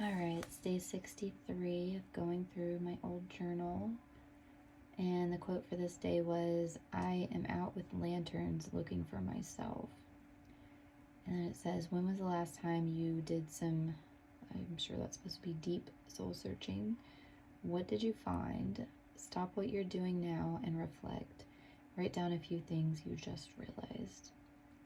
All right, it's day 63 of going through my old journal. And the quote for this day was, "I am out with lanterns looking for myself." And then it says, "When was the last time you did some," I'm sure that's supposed to be deep soul searching. "What did you find? Stop what you're doing now and reflect. Write down a few things you just realized."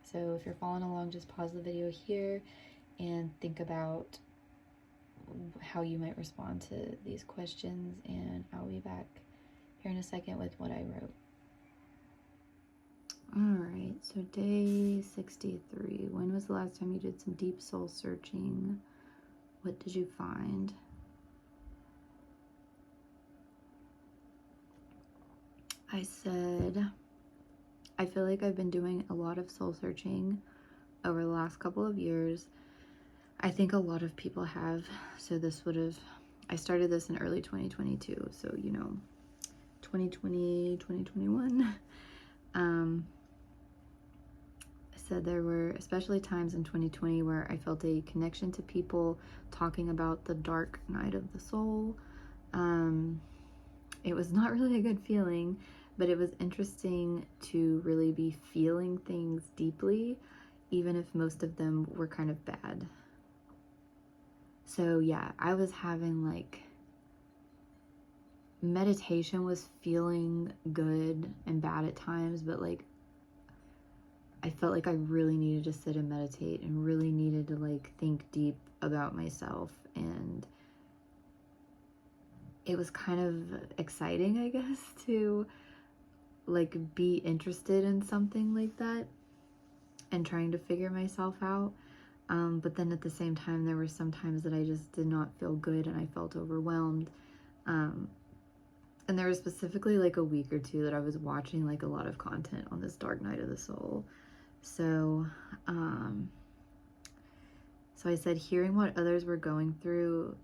So if you're following along, just pause the video here and think about how you might respond to these questions, and I'll be back here in a second with what I wrote. Alright, so day 63. When was the last time you did some deep soul searching? What did you find? I said, I feel like I've been doing a lot of soul searching over the last couple of years. I think a lot of people have. So this would have, I started this in early 2022. So, 2020, 2021. I said there were especially times in 2020 where I felt a connection to people talking about the dark night of the soul. It was not really a good feeling, but it was interesting to really be feeling things deeply, even if most of them were kind of bad. So yeah, I was having like, meditation was feeling good and bad at times, but like I felt like I really needed to sit and meditate and really needed to like think deep about myself, and it was kind of exciting, I guess, to like be interested in something like that and trying to figure myself out. But then at the same time, there were some times that I just did not feel good and I felt overwhelmed. And there was specifically like a week or two that I was watching like a lot of content on this dark night of the soul. So, so I said, hearing what others were going through,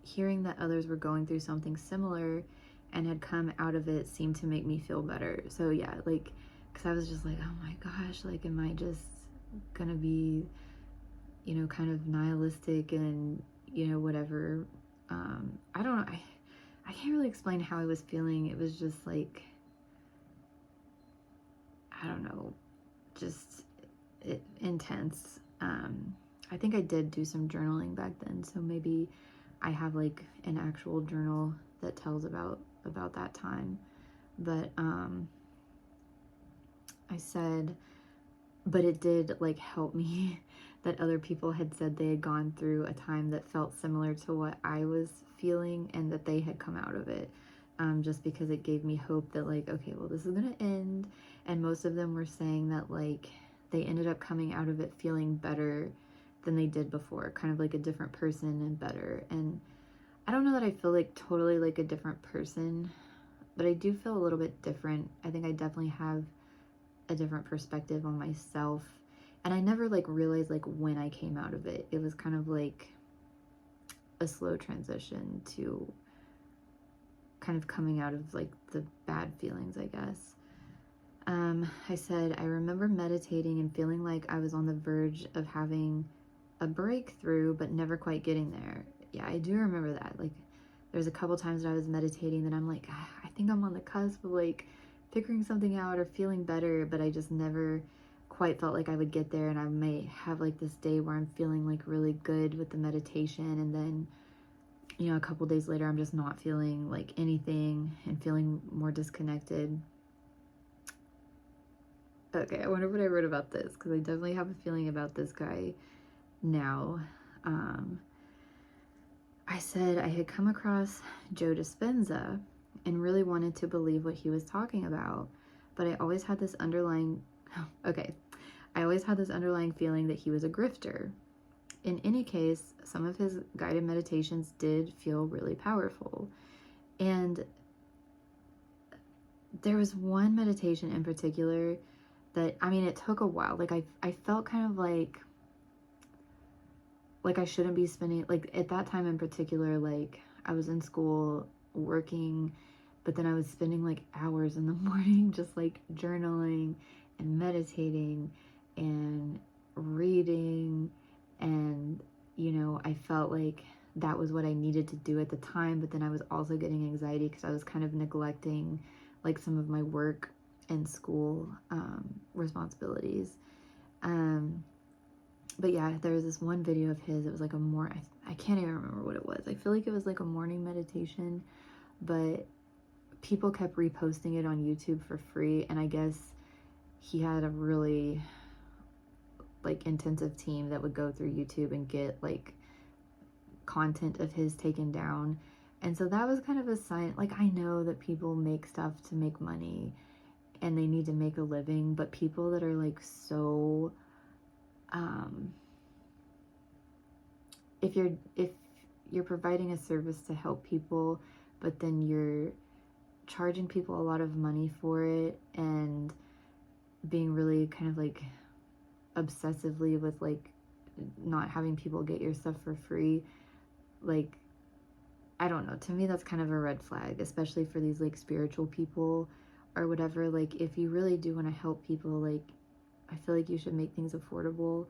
hearing that others were going through something similar and had come out of it seemed to make me feel better. So yeah, like, because I was just like, oh my gosh, like, am I just gonna be, kind of nihilistic and, whatever. I don't know. I can't really explain how I was feeling. It was just like, I don't know, just intense. I think I did do some journaling back then, so maybe I have like an actual journal that tells about that time. But I said, but it did like help me that other people had said they had gone through a time that felt similar to what I was feeling and that they had come out of it. Just because it gave me hope that like, okay, well, this is gonna end. And most of them were saying that like they ended up coming out of it feeling better than they did before, kind of like a different person and better. And I don't know that I feel like totally like a different person, but I do feel a little bit different. I think I definitely have a different perspective on myself. And I never like realized like when I came out of it. It was kind of like a slow transition to kind of coming out of like the bad feelings, I guess. I said, I remember meditating and feeling like I was on the verge of having a breakthrough, but never quite getting there. Yeah, I do remember that. Like, there's a couple times that I was meditating that I'm like, I think I'm on the cusp of like figuring something out or feeling better, but I just never quite felt like I would get there. And I may have like this day where I'm feeling like really good with the meditation, and then a couple days later I'm just not feeling like anything and feeling more disconnected. Okay, I wonder what I wrote about this, because I definitely have a feeling about this guy now. I said I had come across Joe Dispenza and really wanted to believe what he was talking about, but I always had this underlying, I always had this underlying feeling that he was a grifter. In any case, some of his guided meditations did feel really powerful. And there was one meditation in particular that, I mean, it took a while. Like I felt kind of like I shouldn't be spending, like at that time in particular, like I was in school working, but then I was spending like hours in the morning just like journaling and meditating and reading, and I felt like that was what I needed to do at the time, but then I was also getting anxiety because I was kind of neglecting like some of my work and school responsibilities. But yeah, there was this one video of his. It was like I can't even remember what it was. I feel like it was like a morning meditation, but people kept reposting it on YouTube for free, and I guess he had a really like intensive team that would go through YouTube and get like content of his taken down. And so that was kind of a sign. Like, I know that people make stuff to make money and they need to make a living, but people that are like so if you're providing a service to help people, but then you're charging people a lot of money for it and being really kind of like obsessively with like not having people get your stuff for free, like, I don't know, to me that's kind of a red flag, especially for these like spiritual people or whatever. Like, if you really do want to help people, like, I feel like you should make things affordable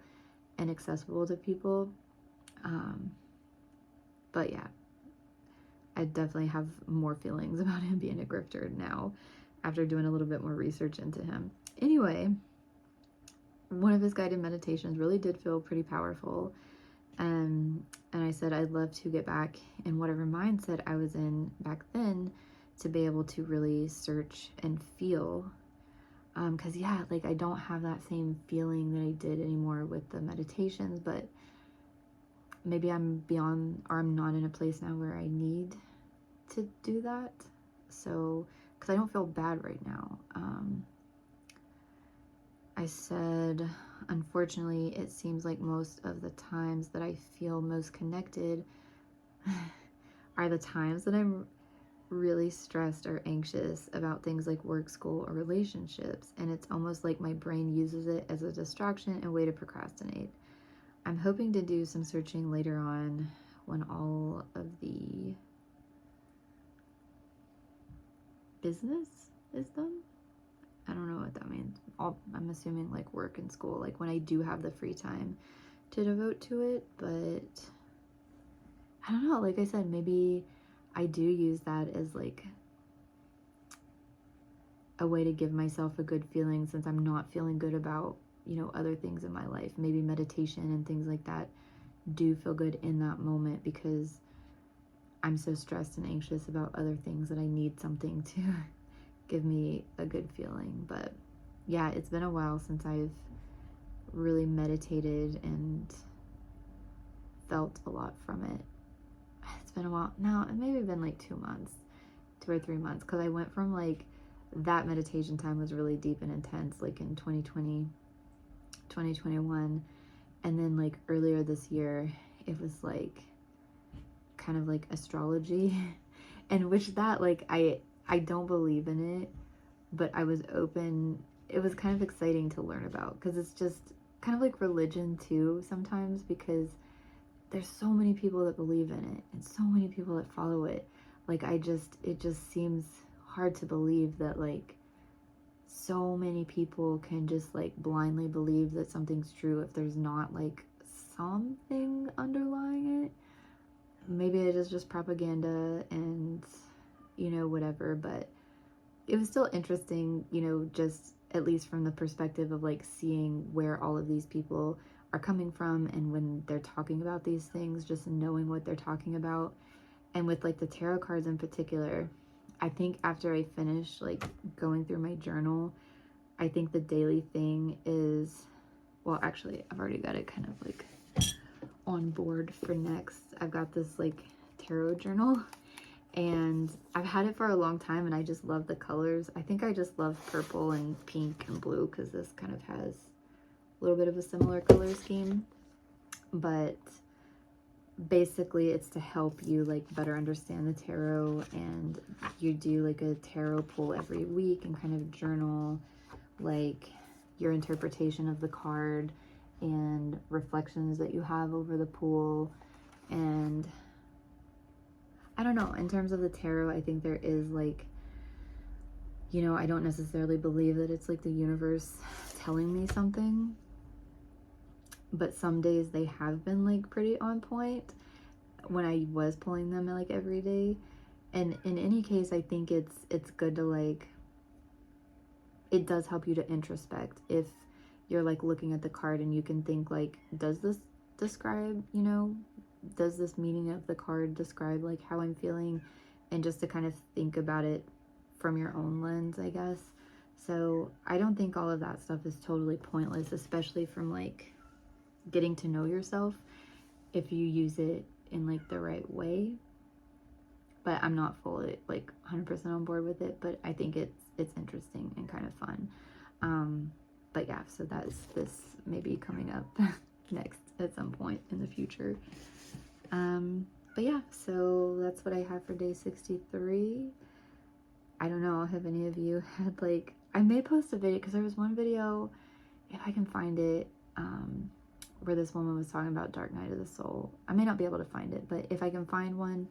and accessible to people. But yeah, I definitely have more feelings about him being a grifter now after doing a little bit more research into him. Anyway, one of his guided meditations really did feel pretty powerful. And I said I'd love to get back in whatever mindset I was in back then to be able to really search and feel. Because yeah, like, I don't have that same feeling that I did anymore with the meditations, but maybe I'm beyond, or I'm not in a place now where I need to do that. So, because I don't feel bad right now. I said, unfortunately, it seems like most of the times that I feel most connected are the times that I'm really stressed or anxious about things like work, school, or relationships. And it's almost like my brain uses it as a distraction and way to procrastinate. I'm hoping to do some searching later on when all of the business is done. I don't know what that means. I'm assuming like work and school, like when I do have the free time to devote to it. But I don't know, like I said, maybe I do use that as like a way to give myself a good feeling since I'm not feeling good about, you know, other things in my life. Maybe meditation and things like that do feel good in that moment because I'm so stressed and anxious about other things that I need something to give me a good feeling. But yeah, it's been a while since I've really meditated and felt a lot from it. It's been a while now. It maybe been like 2 months, 2 or 3 months, because I went from like that meditation time was really deep and intense, like in 2020, 2021, and then like earlier this year it was like kind of like astrology and which that like I don't believe in it, but I was open. It was kind of exciting to learn about because it's just kind of like religion too sometimes, because there's so many people that believe in it and so many people that follow it. Like, it just seems hard to believe that like so many people can just like blindly believe that something's true if there's not like something underlying it. Maybe it is just propaganda and, you know, whatever, but it was still interesting, you know, just at least from the perspective of like seeing where all of these people are coming from, and when they're talking about these things, just knowing what they're talking about. And with like the tarot cards in particular, I think after I finish like going through my journal, I think the daily thing is, well, actually I've already got it kind of like on board for next. I've got this like tarot journal and I've had it for a long time and I just love the colors. I think I just love purple and pink and blue because this kind of has a little bit of a similar color scheme. But basically it's to help you like better understand the tarot, and you do like a tarot pull every week and kind of journal like your interpretation of the card and reflections that you have over the pool. And I don't know, in terms of the tarot, I think there is like, you know, I don't necessarily believe that it's like the universe telling me something, but some days they have been like pretty on point. when I was pulling them like every day. And in any case, I think it's good to like, it does help you to introspect if you're like looking at the card and you can think like, does this describe, you know, does this meaning of the card describe like how I'm feeling? And just to kind of think about it from your own lens, I guess. So I don't think all of that stuff is totally pointless, especially from like getting to know yourself, if you use it in like the right way. But I'm not fully like 100% on board with it, but I think it's interesting and kind of fun. But yeah, so that's this maybe coming up next at some point in the future. But yeah, so that's what I have for day 63. I don't know, have any of you had like, I may post a video because there was one video, if I can find it, where this woman was talking about Dark Night of the Soul. I may not be able to find it, but if I can find one,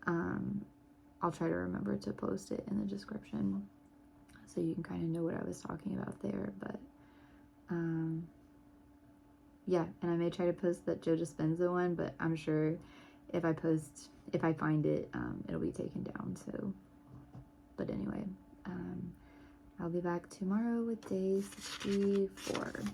I'll try to remember to post it in the description so you can kind of know what I was talking about there. But yeah, and I may try to post that Joe Dispenza one, but I'm sure if I find it, it'll be taken down. So, but anyway, I'll be back tomorrow with day 64.